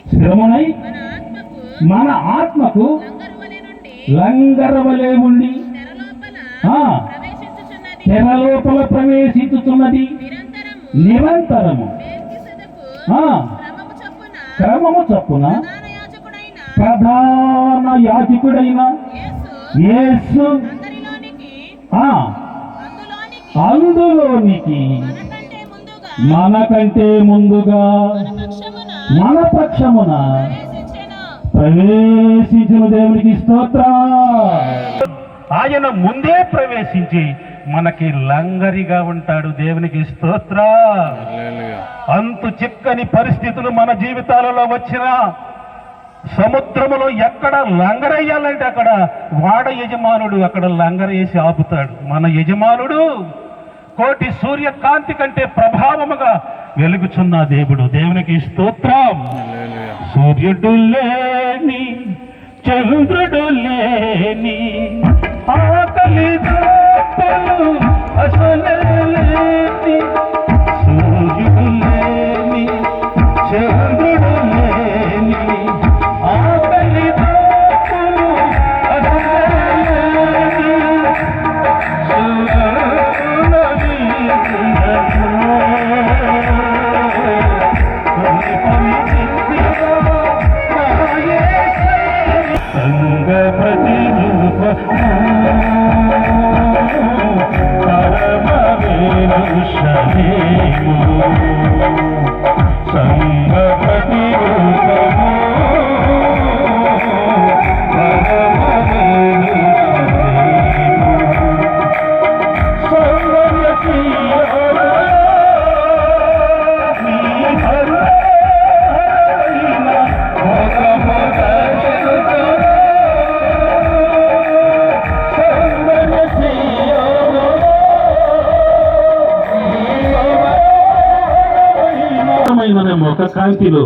స్థిరమునై మన ఆత్మకు లంగరవలే ఉండి తెర లోపల ప్రవేశించుతున్నది నిరంతరము క్రమము చొప్పున ప్రధాన యాజకుడైన యేసు అందులోనికి మనకంటే ముందుగా మన పక్షమున ప్రవేశించిన దేవునికి స్తోత్రం. ఆయన ముందే ప్రవేశించి మనకి లంగరిగా ఉంటాడు. దేవునికి స్తోత్రం. అంతు చిక్కని పరిస్థితులు మన జీవితాలలో వచ్చినా సముద్రములో ఎక్కడ లంగరయ్యాలంటే అక్కడ వాడ యజమానుడు అక్కడ లంగరేసి ఆపుతాడు. మన యజమానుడు కోటి సూర్యకాంతి కంటే ప్రభావముగా వెలుగుచున్న దేవుడు. దేవునికి స్తోత్రం. సూర్యుడు లేని చంద్రుడు లేని ఆకలి అసలు లేని సూర్యుడు లేని చంద్రుడు లేని ఆకలి ముఖ కాంతిలో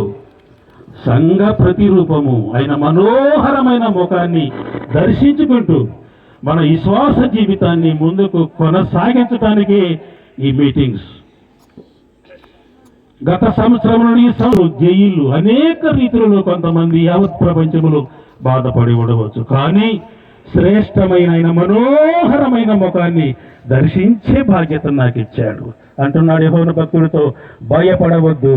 సంఘ ప్రతిరూపము అయిన మనోహరమైన ముఖాన్ని దర్శించుకుంటూ మన విశ్వాస జీవితాన్ని ముందుకు కొనసాగించడానికి ఈ మీటింగ్స్. గత సంవత్సరం నుండి జైళ్ళు అనేక రీతులలో కొంతమంది యావత్ ప్రపంచములో బాధపడి ఉండవచ్చు. కానీ శ్రేష్టమైన మనోహరమైన ముఖాన్ని దర్శించే బాధ్యత నాకు ఇచ్చాడు అంటున్నాడు యెహోవా భక్తుడితో. భయపడవద్దు.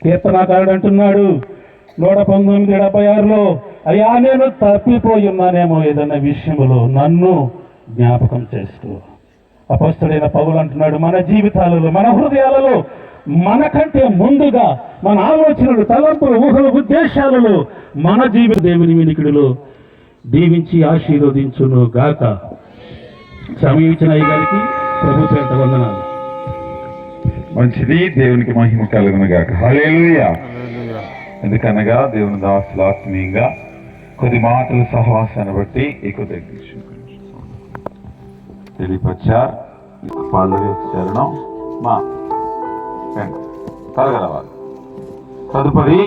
కీర్తనాకారుడు అంటున్నాడు 119:76 అయ్యా నేను తప్పిపోయి ఉన్నానేమో ఏదైనా విషయంలో నన్ను జ్ఞాపకం చేసుకో. అపొస్తలుడైన పౌలు అంటున్నాడు మన జీవితాలలో మన హృదయాలలో మనకంటే ముందుగా మన ఆలోచనలు తలంపులు ఊహలు ఉద్దేశాలలో మన జీవిత దేవుని వినికిడిలో దీవించి ఆశీర్వదించును గాక. సమయించిన అయ్యగారికి ప్రభుత్వ వందనాలు. మంచిది. దేవునికి మహిమ కలుగును గాక. హల్లెలూయా. ఎందుకనగా దేవుని దాసులు ఆత్మీయంగా కొద్ది మాటల సహవాసాన్ని బట్టి ఎక్కువ తెలియపరిచారు. చరణం మా కలగలవాలి. తదుపరి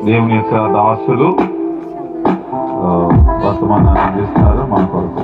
దేవుని యొక్క దాసులు వర్తమానాన్ని అందిస్తారు మన కొరకు.